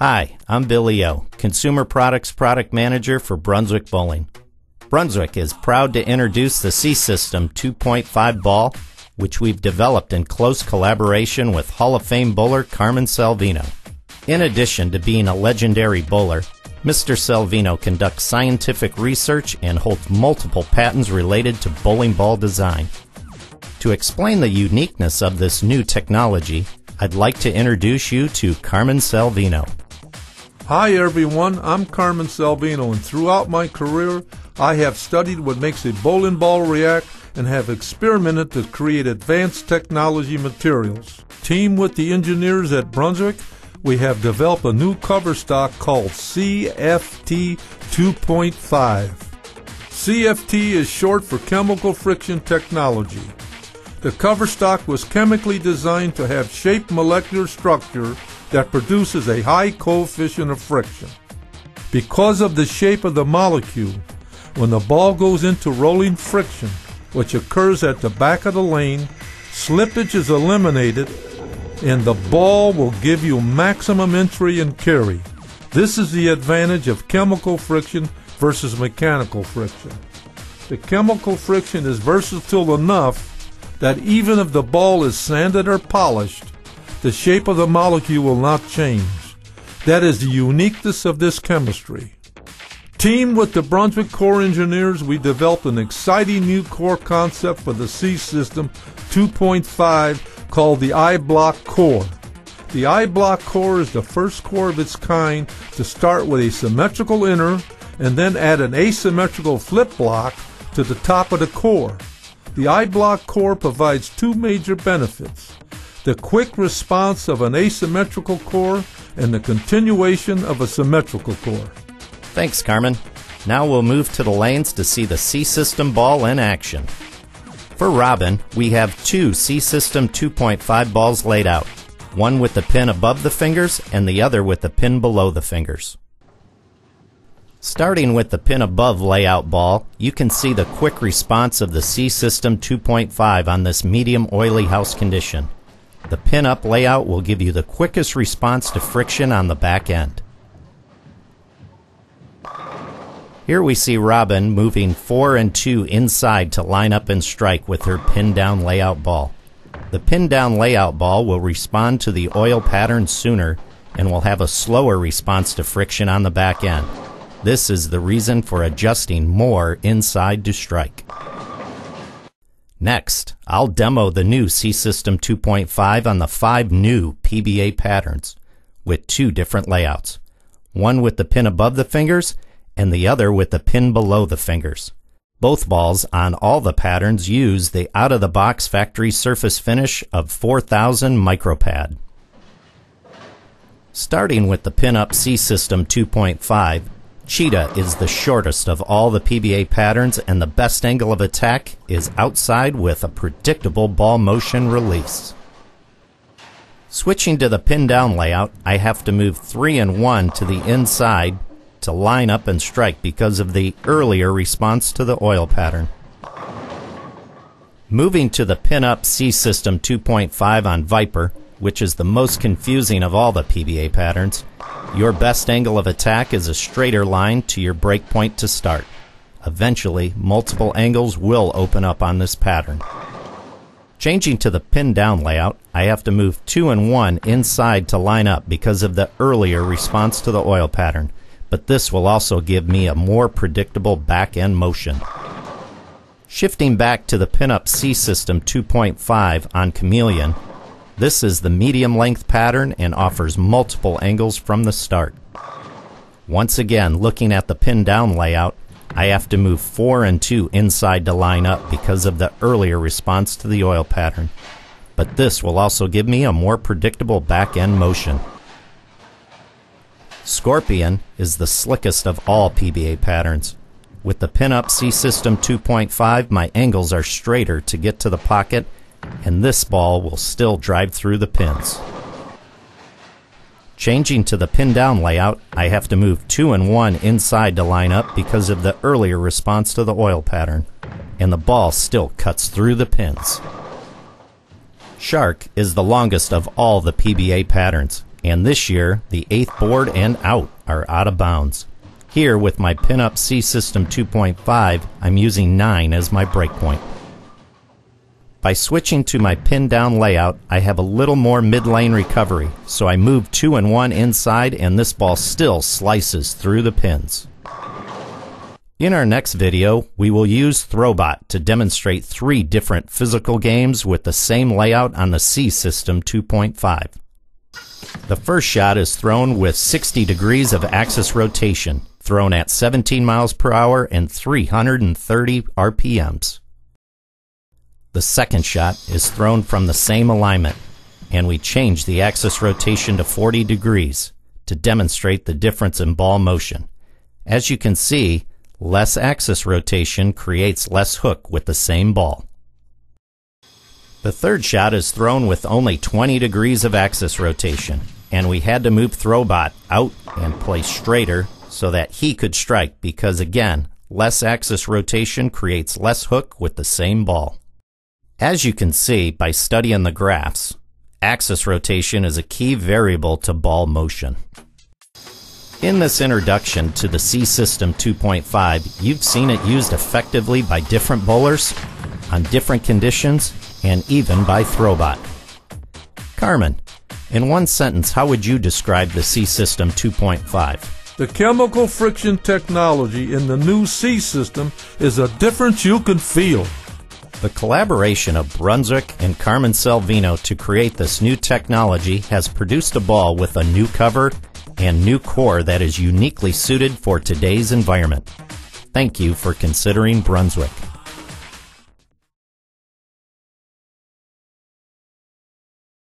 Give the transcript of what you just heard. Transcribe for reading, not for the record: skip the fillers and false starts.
Hi, I'm Billy O, Consumer Products Product Manager for Brunswick Bowling. Brunswick is proud to introduce the C-System 2.5 ball, which we've developed in close collaboration with Hall of Fame bowler Carmen Salvino. In addition to being a legendary bowler, Mr. Salvino conducts scientific research and holds multiple patents related to bowling ball design. To explain the uniqueness of this new technology, I'd like to introduce you to Carmen Salvino. Hi everyone, I'm Carmen Salvino, and throughout my career I have studied what makes a bowling ball react and have experimented to create advanced technology materials. Teamed with the engineers at Brunswick, we have developed a new cover stock called CFT 2.5. CFT is short for chemical friction technology. The cover stock was chemically designed to have shaped molecular structure that produces a high coefficient of friction. Because of the shape of the molecule, when the ball goes into rolling friction, which occurs at the back of the lane, slippage is eliminated and the ball will give you maximum entry and carry. This is the advantage of chemical friction versus mechanical friction. The chemical friction is versatile enough that even if the ball is sanded or polished, the shape of the molecule will not change. That is the uniqueness of this chemistry. Teamed with the Brunswick core engineers, we developed an exciting new core concept for the C-System 2.5 called the iBlock core. The iBlock core is the first core of its kind to start with a symmetrical inner and then add an asymmetrical flip block to the top of the core. The iBlock core provides two major benefits: the quick response of an asymmetrical core and the continuation of a symmetrical core. Thanks, Carmen. Now we'll move to the lanes to see the C-System ball in action. For Robin, we have two C-System 2.5 balls laid out, one with the pin above the fingers and the other with the pin below the fingers. Starting with the pin above layout ball, you can see the quick response of the C-System 2.5 on this medium oily house condition. The pin up layout will give you the quickest response to friction on the back end. Here we see Robin moving 4 and 2 inside to line up and strike with her pin down layout ball. The pin down layout ball will respond to the oil pattern sooner and will have a slower response to friction on the back end. This is the reason for adjusting more inside to strike. Next, I'll demo the new C-System 2.5 on the 5 new PBA patterns with 2 different layouts, one with the pin above the fingers and the other with the pin below the fingers. Both balls on all the patterns use the out-of-the-box factory surface finish of 4000 micropad. Starting with the pin-up C-System 2.5, Cheetah is the shortest of all the PBA patterns, and the best angle of attack is outside with a predictable ball motion release. Switching to the pin down layout, I have to move 3 and 1 to the inside to line up and strike because of the earlier response to the oil pattern. Moving to the pin up C-System 2.5 on Viper, which is the most confusing of all the PBA patterns, your best angle of attack is a straighter line to your break point to start. Eventually, multiple angles will open up on this pattern. Changing to the pin down layout, I have to move 2 and 1 inside to line up because of the earlier response to the oil pattern, but this will also give me a more predictable back end motion. Shifting back to the pin up C-System 2.5 on Chameleon, this is the medium length pattern and offers multiple angles from the start. Once again, looking at the pin down layout, I have to move 4 and 2 inside to line up because of the earlier response to the oil pattern. But this will also give me a more predictable back end motion. Scorpion is the slickest of all PBA patterns. With the pin up C-System 2.5, my angles are straighter to get to the pocket, and this ball will still drive through the pins. Changing to the pin down layout, I have to move 2 and 1 inside to line up because of the earlier response to the oil pattern, and the ball still cuts through the pins. Shark is the longest of all the PBA patterns, and this year the 8th board and out are out of bounds. Here with my Pinup C System 2.5, I'm using 9 as my breakpoint. By switching to my pin down layout, I have a little more mid-lane recovery, so I move 2 and 1 inside and this ball still slices through the pins. In our next video, we will use Throbot to demonstrate 3 different physical games with the same layout on the C System 2.5. The first shot is thrown with 60 degrees of axis rotation, thrown at 17 miles per hour and 330 RPMs. The second shot is thrown from the same alignment, and we change the axis rotation to 40 degrees to demonstrate the difference in ball motion. As you can see, less axis rotation creates less hook with the same ball. The third shot is thrown with only 20 degrees of axis rotation, and we had to move Throbot out and play straighter so that he could strike because, again, less axis rotation creates less hook with the same ball. As you can see by studying the graphs, axis rotation is a key variable to ball motion. In this introduction to the C System 2.5, you've seen it used effectively by different bowlers, on different conditions, and even by Throbot. Carmen, in one sentence, how would you describe the C System 2.5? The chemical friction technology in the new C System is a difference you can feel. The collaboration of Brunswick and Carmen Salvino to create this new technology has produced a ball with a new cover and new core that is uniquely suited for today's environment. Thank you for considering Brunswick.